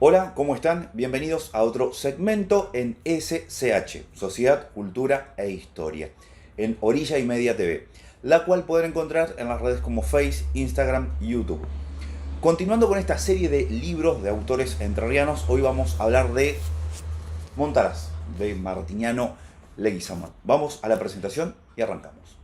Hola, ¿cómo están? Bienvenidos a otro segmento en SCH, Sociedad, Cultura e Historia, en Orilla y Media TV, la cual pueden encontrar en las redes como Face, Instagram y YouTube. Continuando con esta serie de libros de autores entrerrianos, hoy vamos a hablar de Montaraz, de Martiniano Leguizamón. Vamos a la presentación y arrancamos.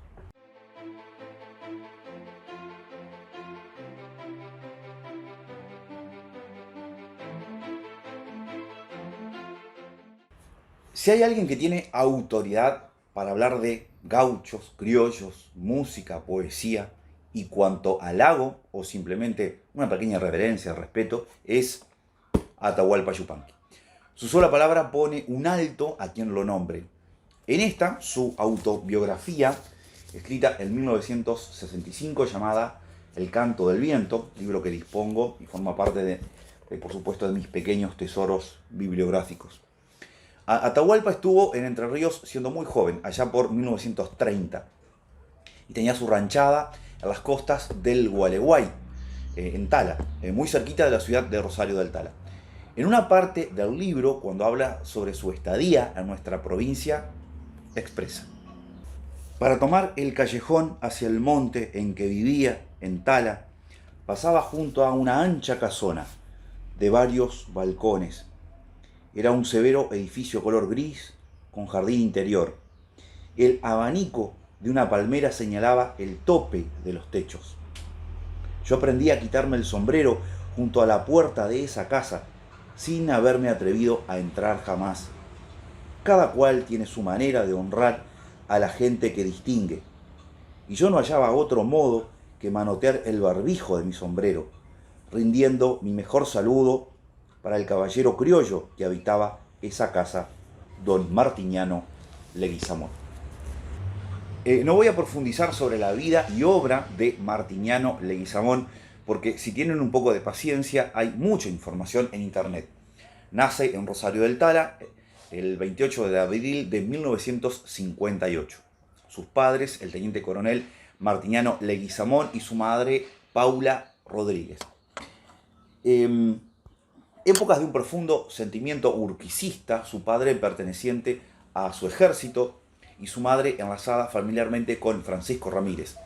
Si hay alguien que tiene autoridad para hablar de gauchos, criollos, música, poesía y cuanto halago o simplemente una pequeña reverencia, respeto, es Atahualpa Yupanqui. Su sola palabra pone un alto a quien lo nombre. En esta, su autobiografía, escrita en 1965, llamada El canto del viento, libro que dispongo y forma parte por supuesto, de mis pequeños tesoros bibliográficos. Atahualpa estuvo en Entre Ríos siendo muy joven, allá por 1930, y tenía su ranchada en las costas del Gualeguay, en Tala, muy cerquita de la ciudad de Rosario del Tala. En una parte del libro, cuando habla sobre su estadía en nuestra provincia, expresa: para tomar el callejón hacia el monte en que vivía, en Tala, pasaba junto a una ancha casona de varios balcones. Era un severo edificio color gris con jardín interior. El abanico de una palmera señalaba el tope de los techos. Yo aprendí a quitarme el sombrero junto a la puerta de esa casa, sin haberme atrevido a entrar jamás. Cada cual tiene su manera de honrar a la gente que distingue, y yo no hallaba otro modo que manotear el barbijo de mi sombrero, rindiendo mi mejor saludo para el caballero criollo que habitaba esa casa, don Martiniano Leguizamón. No voy a profundizar sobre la vida y obra de Martiniano Leguizamón, porque si tienen un poco de paciencia, hay mucha información en internet. Nace en Rosario del Tala el 28 de abril de 1958. Sus padres, el teniente coronel Martiniano Leguizamón y su madre, Paula Rodríguez. Épocas de un profundo sentimiento urquicista, su padre perteneciente a su ejército y su madre enlazada familiarmente con Francisco Ramírez.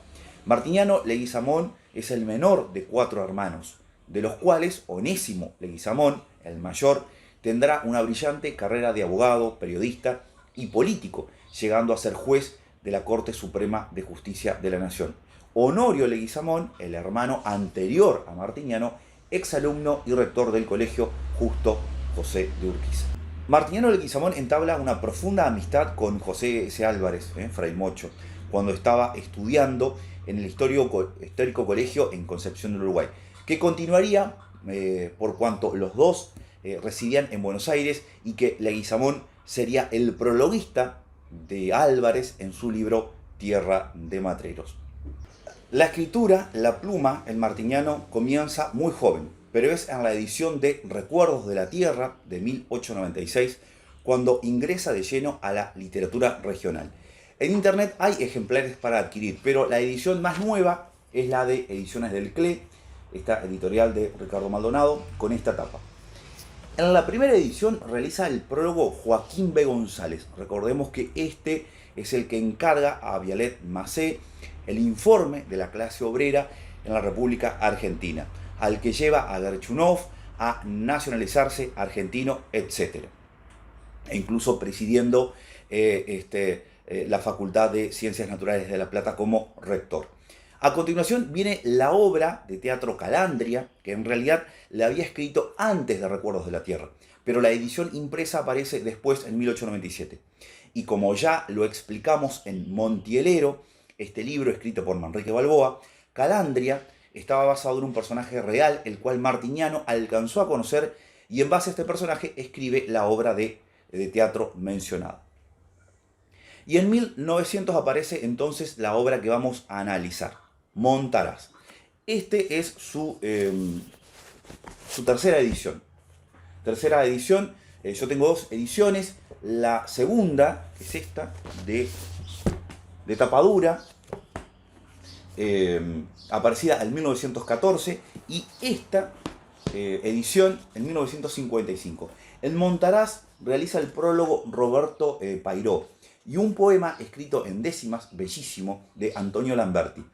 Martiniano Leguizamón es el menor de 4 hermanos, de los cuales Onésimo Leguizamón, el mayor, tendrá una brillante carrera de abogado, periodista y político, llegando a ser juez de la Corte Suprema de Justicia de la Nación. Honorio Leguizamón, el hermano anterior a Martiniano, exalumno y rector del colegio Justo José de Urquiza. Martiniano Leguizamón entabla una profunda amistad con José S. Álvarez, Fray Mocho, cuando estaba estudiando en el histórico colegio en Concepción del Uruguay, que continuaría por cuanto los dos residían en Buenos Aires y que Leguizamón sería el prologuista de Álvarez en su libro Tierra de Matreros. La escritura, la pluma, el martiniano comienza muy joven, pero es en la edición de Recuerdos de la Tierra de 1896 cuando ingresa de lleno a la literatura regional. En internet hay ejemplares para adquirir, pero la edición más nueva es la de Ediciones del CLE, esta editorial de Ricardo Maldonado, con esta tapa. En la primera edición realiza el prólogo Joaquín B. González. Recordemos que este es el que encarga a Vialet Macé el informe de la clase obrera en la República Argentina, al que lleva a Gerchunov a nacionalizarse argentino, etc. E incluso presidiendo la Facultad de Ciencias Naturales de La Plata como rector. A continuación viene la obra de teatro Calandria, que en realidad la había escrito antes de Recuerdos de la Tierra, pero la edición impresa aparece después en 1897. Y como ya lo explicamos en Montielero, este libro escrito por Manrique Balboa, Calandria estaba basado en un personaje real, el cual Martiniano alcanzó a conocer, y en base a este personaje escribe la obra de teatro mencionada. Y en 1900 aparece entonces la obra que vamos a analizar, Montaraz. Este es su tercera edición. Yo tengo 2 ediciones. La segunda, que es esta, de tapadura, aparecida en 1914, y esta edición en 1955. En Montaraz realiza el prólogo Roberto Pairó y un poema escrito en décimas, bellísimo, de Antonio Lamberti.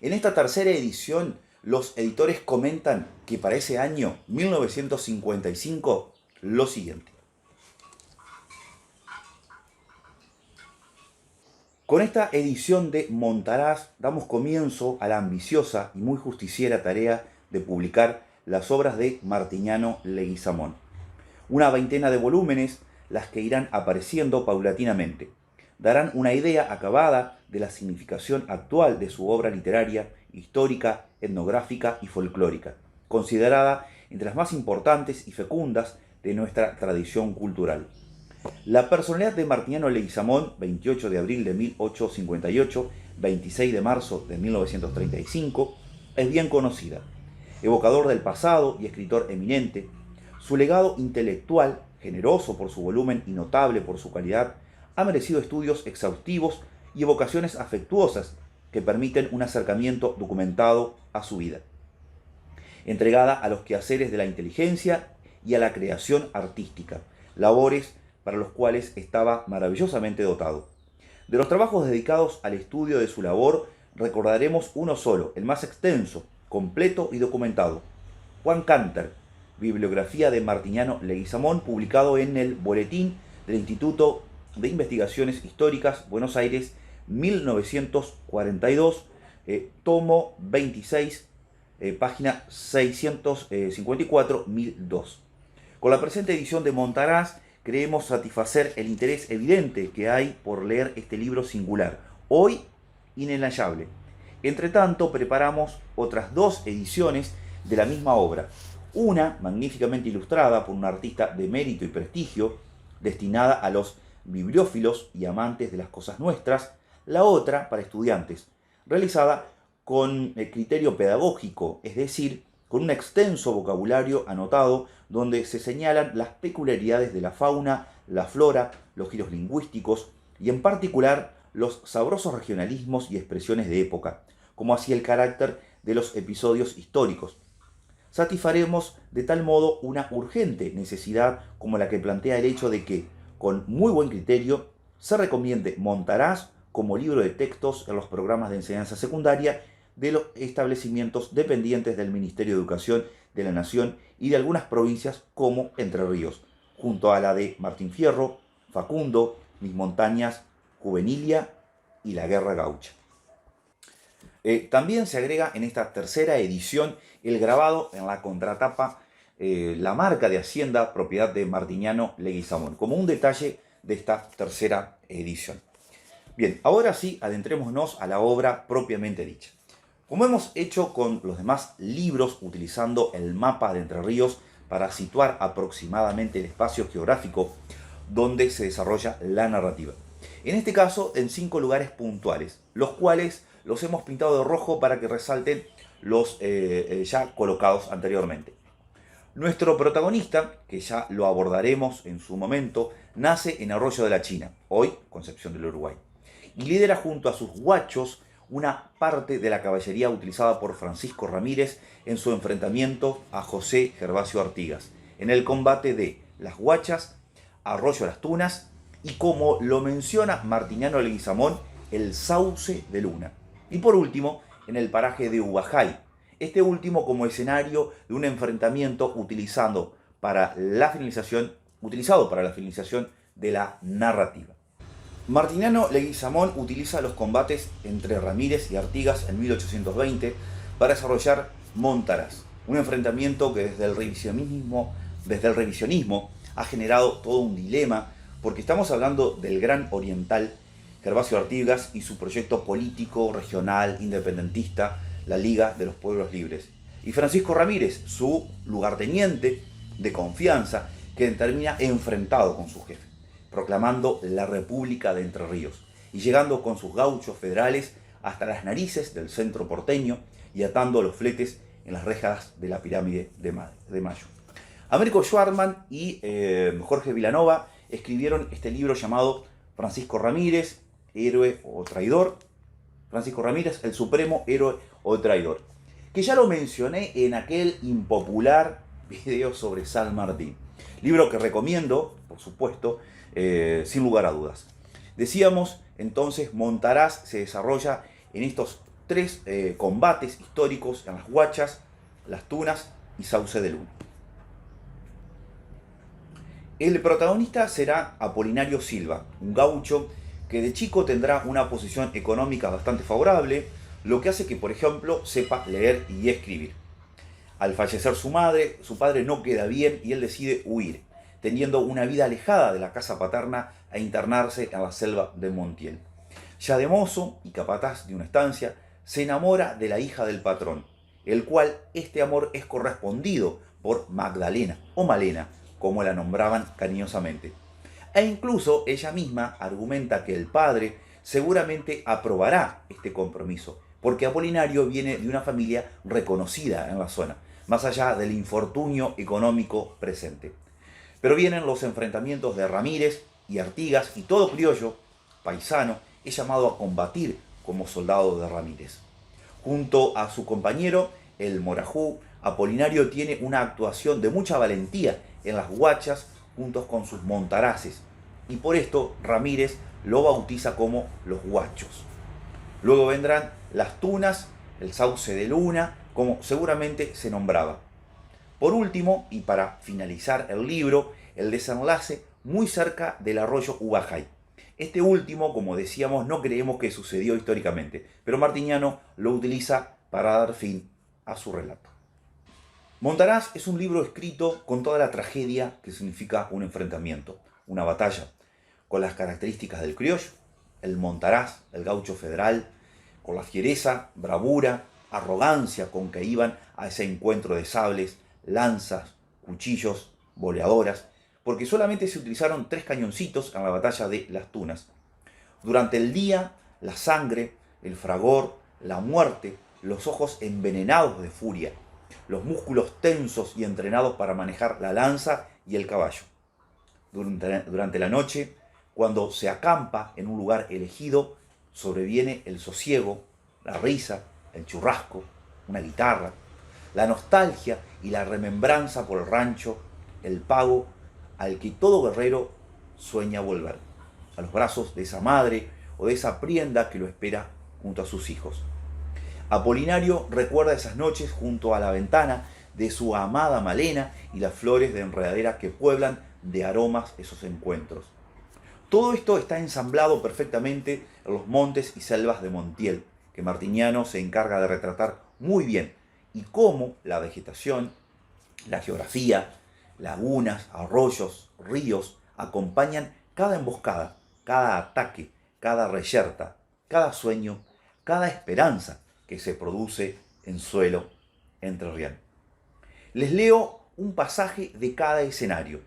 En esta tercera edición, los editores comentan que para ese año, 1955, lo siguiente. Con esta edición de Montaraz damos comienzo a la ambiciosa y muy justiciera tarea de publicar las obras de Martignano Leguizamón. Una veintena de volúmenes, las que irán apareciendo paulatinamente. Darán una idea acabada de la significación actual de su obra literaria, histórica, etnográfica y folclórica, considerada entre las más importantes y fecundas de nuestra tradición cultural. La personalidad de Martignano Leguizamón, 28 de abril de 1858, 26 de marzo de 1935, es bien conocida. Evocador del pasado y escritor eminente, su legado intelectual, generoso por su volumen y notable por su calidad, ha merecido estudios exhaustivos y evocaciones afectuosas que permiten un acercamiento documentado a su vida. Entregada a los quehaceres de la inteligencia y a la creación artística, labores para los cuales estaba maravillosamente dotado. De los trabajos dedicados al estudio de su labor, recordaremos uno solo, el más extenso, completo y documentado. Juan Canter, bibliografía de Martignano Leguizamón, publicado en el Boletín del Instituto de Investigaciones Históricas, Buenos Aires, 1942, tomo 26, página 654-1002. Con la presente edición de Montaraz, creemos satisfacer el interés evidente que hay por leer este libro singular, hoy inenarrable. Entre tanto, preparamos otras dos ediciones de la misma obra. Una, magníficamente ilustrada por un artista de mérito y prestigio, destinada a los bibliófilos y amantes de las cosas nuestras. La otra, para estudiantes, realizada con criterio pedagógico, es decir, con un extenso vocabulario anotado donde se señalan las peculiaridades de la fauna, la flora, los giros lingüísticos y en particular los sabrosos regionalismos y expresiones de época, como así el carácter de los episodios históricos. Satisfaremos de tal modo una urgente necesidad como la que plantea el hecho de que, con muy buen criterio, se recomiende Montaraz como libro de textos en los programas de enseñanza secundaria de los establecimientos dependientes del Ministerio de Educación de la Nación y de algunas provincias como Entre Ríos, junto a la de Martín Fierro, Facundo, Mis Montañas, Juvenilia y La Guerra Gaucha. También se agrega en esta tercera edición el grabado en la contratapa, la marca de Hacienda, propiedad de Martignano Leguizamón, como un detalle de esta tercera edición. Bien, ahora sí, adentrémonos a la obra propiamente dicha. Como hemos hecho con los demás libros, utilizando el mapa de Entre Ríos para situar aproximadamente el espacio geográfico donde se desarrolla la narrativa. En este caso, en 5 lugares puntuales, los cuales los hemos pintado de rojo para que resalten los ya colocados anteriormente. Nuestro protagonista, que ya lo abordaremos en su momento, nace en Arroyo de la China, hoy Concepción del Uruguay, y lidera junto a sus guachos una parte de la caballería utilizada por Francisco Ramírez en su enfrentamiento a José Gervasio Artigas, en el combate de Las Guachas, Arroyo Las Tunas y, como lo menciona Martignano Leguizamón, el Sauce de Luna. Y por último, en el paraje de Ubajay, este último como escenario de un enfrentamiento utilizado para la finalización de la narrativa. Martignano Leguizamón utiliza los combates entre Ramírez y Artigas en 1820 para desarrollar Montaraz, un enfrentamiento que desde el revisionismo ha generado todo un dilema, porque estamos hablando del gran oriental Gervasio Artigas y su proyecto político, regional, independentista, la Liga de los Pueblos Libres, y Francisco Ramírez, su lugarteniente de confianza, que termina enfrentado con su jefe, proclamando la República de Entre Ríos y llegando con sus gauchos federales hasta las narices del centro porteño y atando los fletes en las rejas de la pirámide de Mayo. Américo Schwartzman y Jorge Vilanova escribieron este libro llamado Francisco Ramírez, héroe o traidor. Francisco Ramírez, el supremo héroe o traidor, que ya lo mencioné en aquel impopular Videos sobre San Martín. Libro que recomiendo, por supuesto, sin lugar a dudas. Decíamos entonces, Montaraz se desarrolla en estos tres combates históricos en las Huachas, las Tunas y Sauce de Luna. El protagonista será Apolinario Silva, un gaucho que de chico tendrá una posición económica bastante favorable, lo que hace que, por ejemplo, sepa leer y escribir. Al fallecer su madre, su padre no queda bien y él decide huir, teniendo una vida alejada de la casa paterna e internarse en la selva de Montiel. Ya de mozo y capataz de una estancia, se enamora de la hija del patrón, el cual este amor es correspondido por Magdalena o Malena, como la nombraban cariñosamente. E incluso ella misma argumenta que el padre seguramente aprobará este compromiso, porque Apolinario viene de una familia reconocida en la zona, más allá del infortunio económico presente. Pero vienen los enfrentamientos de Ramírez y Artigas y todo criollo, paisano, es llamado a combatir como soldado de Ramírez. Junto a su compañero, el Morajú, Apolinario tiene una actuación de mucha valentía en las Huachas juntos con sus montaraces, y por esto Ramírez lo bautiza como los Huachos. Luego vendrán las Tunas, el Sauce de Luna, como seguramente se nombraba. Por último, y para finalizar el libro, el desenlace muy cerca del arroyo Ubajay. Este último, como decíamos, no creemos que sucedió históricamente, pero Martiniano lo utiliza para dar fin a su relato. Montaraz es un libro escrito con toda la tragedia que significa un enfrentamiento, una batalla, con las características del criollo, el Montaraz, el gaucho federal, con la fiereza, bravura, arrogancia con que iban a ese encuentro de sables, lanzas, cuchillos, boleadoras, porque solamente se utilizaron 3 cañoncitos en la batalla de las Tunas. Durante el día, la sangre, el fragor, la muerte, los ojos envenenados de furia, los músculos tensos y entrenados para manejar la lanza y el caballo. Durante la noche, cuando se acampa en un lugar elegido, sobreviene el sosiego, la risa, el churrasco, una guitarra, la nostalgia y la remembranza por el rancho, el pago al que todo guerrero sueña volver, a los brazos de esa madre o de esa prienda que lo espera junto a sus hijos. Apolinario recuerda esas noches junto a la ventana de su amada Malena y las flores de enredadera que pueblan de aromas esos encuentros. Todo esto está ensamblado perfectamente en los montes y selvas de Montiel, que Martiniano se encarga de retratar muy bien, y cómo la vegetación, la geografía, lagunas, arroyos, ríos, acompañan cada emboscada, cada ataque, cada reyerta, cada sueño, cada esperanza que se produce en suelo entrerriano. Les leo un pasaje de cada escenario,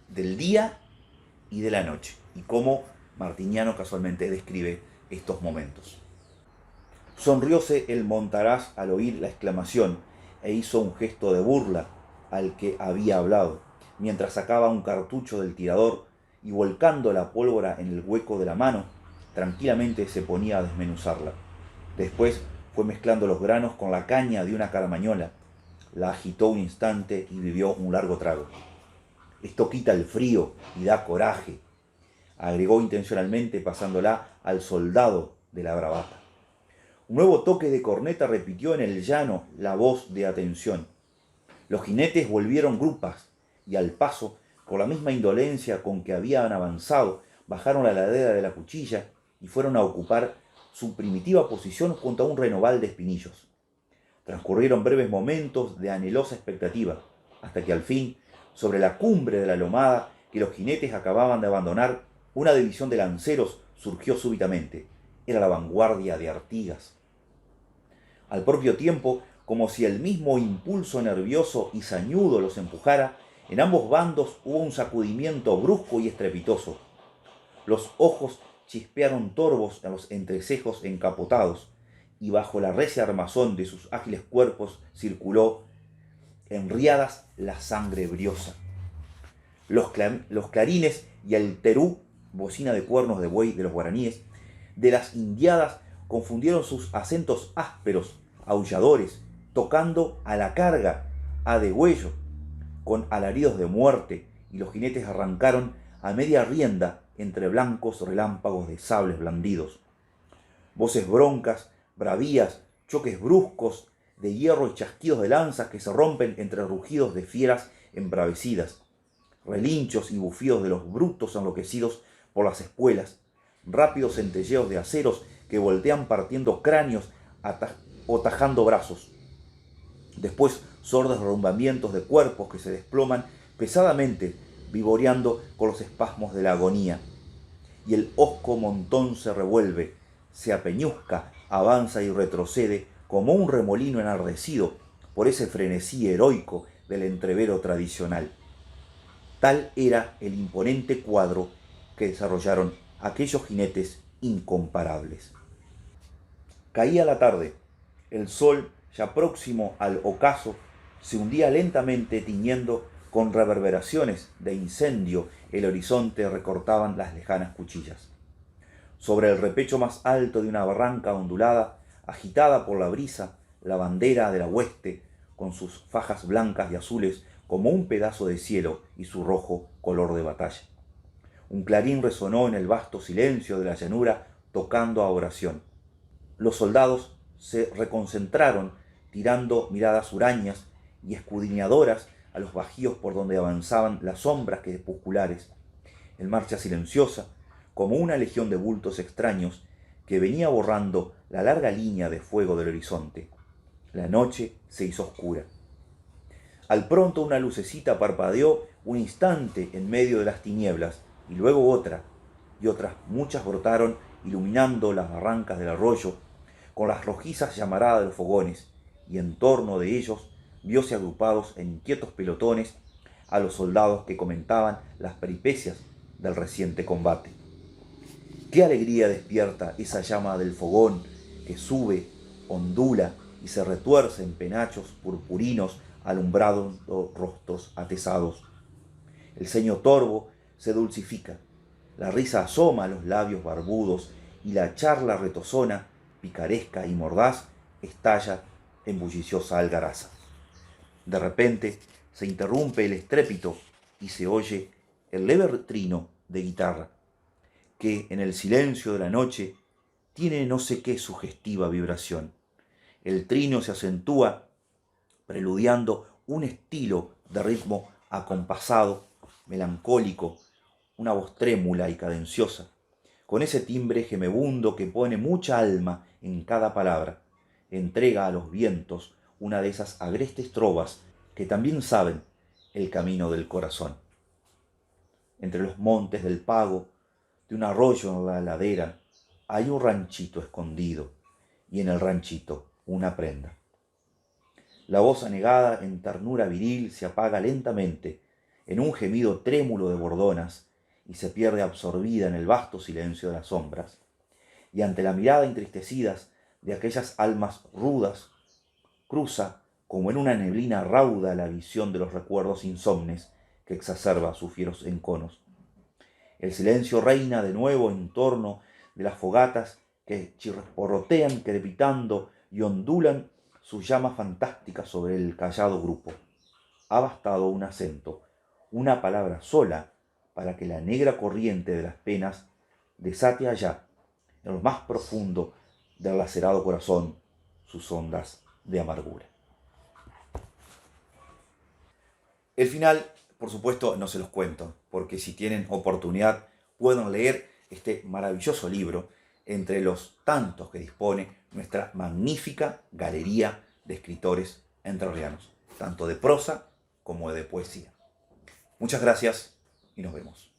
del día y de la noche, y cómo Martiniano casualmente describe estos momentos. Sonrióse el Montaraz al oír la exclamación e hizo un gesto de burla al que había hablado, mientras sacaba un cartucho del tirador y volcando la pólvora en el hueco de la mano, tranquilamente se ponía a desmenuzarla. Después fue mezclando los granos con la caña de una caramañola, la agitó un instante y bebió un largo trago. Esto quita el frío y da coraje, agregó intencionalmente pasándola al soldado de la bravata. Un nuevo toque de corneta repitió en el llano la voz de atención. Los jinetes volvieron grupas y al paso, con la misma indolencia con que habían avanzado, bajaron la ladera de la cuchilla y fueron a ocupar su primitiva posición junto a un renoval de espinillos. Transcurrieron breves momentos de anhelosa expectativa, hasta que al fin, sobre la cumbre de la lomada que los jinetes acababan de abandonar, una división de lanceros surgió súbitamente. Era la vanguardia de Artigas. Al propio tiempo, como si el mismo impulso nervioso y sañudo los empujara, en ambos bandos hubo un sacudimiento brusco y estrepitoso. Los ojos chispearon torvos en los entrecejos encapotados, y bajo la recia armazón de sus ágiles cuerpos circuló, en riadas, la sangre briosa. Los clarines y el terú, bocina de cuernos de buey de los guaraníes, de las indiadas confundieron sus acentos ásperos, aulladores, tocando a la carga, a degüello. con alaridos de muerte, y los jinetes arrancaron a media rienda entre blancos relámpagos de sables blandidos. Voces broncas, bravías, choques bruscos de hierro y chasquidos de lanzas que se rompen entre rugidos de fieras embravecidas, relinchos y bufidos de los brutos enloquecidos por las espuelas, rápidos centelleos de aceros que voltean partiendo cráneos o tajando brazos. Después, sordos derrumbamientos de cuerpos que se desploman pesadamente, vivoreando con los espasmos de la agonía. Y el hosco montón se revuelve, se apeñuzca, avanza y retrocede como un remolino enardecido por ese frenesí heroico del entrevero tradicional. Tal era el imponente cuadro que desarrollaron aquellos jinetes incomparables. Caía la tarde, el sol, ya próximo al ocaso, se hundía lentamente tiñendo con reverberaciones de incendio el horizonte recortaban las lejanas cuchillas. Sobre el repecho más alto de una barranca ondulada, agitada por la brisa, la bandera de la hueste, con sus fajas blancas y azules como un pedazo de cielo y su rojo color de batalla. Un clarín resonó en el vasto silencio de la llanura tocando a oración. Los soldados se reconcentraron tirando miradas hurañas y escudriñadoras a los bajíos por donde avanzaban las sombras crepusculares, en marcha silenciosa, como una legión de bultos extraños que venía borrando la larga línea de fuego del horizonte. La noche se hizo oscura. Al pronto una lucecita parpadeó un instante en medio de las tinieblas, y luego otra, y otras muchas brotaron iluminando las barrancas del arroyo, con las rojizas llamaradas de los fogones, y en torno de ellos vióse agrupados en inquietos pelotones a los soldados que comentaban las peripecias del reciente combate. Qué alegría despierta esa llama del fogón que sube, ondula y se retuerce en penachos purpurinos alumbrando rostros atesados. El ceño torvo se dulcifica, la risa asoma a los labios barbudos y la charla retozona, picaresca y mordaz, estalla en bulliciosa algaraza. De repente se interrumpe el estrépito y se oye el leve trino de guitarra, que en el silencio de la noche tiene no sé qué sugestiva vibración. El trino se acentúa preludiando un estilo de ritmo acompasado, melancólico, una voz trémula y cadenciosa, con ese timbre gemebundo que pone mucha alma en cada palabra, entrega a los vientos una de esas agrestes trovas que también saben el camino del corazón. Entre los montes del pago, de un arroyo en la ladera, hay un ranchito escondido, y en el ranchito una prenda. La voz anegada en ternura viril se apaga lentamente en un gemido trémulo de bordonas y se pierde absorbida en el vasto silencio de las sombras. Y ante la mirada entristecida de aquellas almas rudas, cruza como en una neblina rauda la visión de los recuerdos insomnes que exacerba sus fieros enconos. El silencio reina de nuevo en torno de las fogatas que chisporrotean crepitando y ondulan sus llamas fantásticas sobre el callado grupo. Ha bastado un acento, una palabra sola, para que la negra corriente de las penas desate allá, en lo más profundo del lacerado corazón, sus ondas de amargura. El final, por supuesto, no se los cuento, porque si tienen oportunidad pueden leer este maravilloso libro entre los tantos que dispone nuestra magnífica galería de escritores entrerrianos, tanto de prosa como de poesía. Muchas gracias y nos vemos.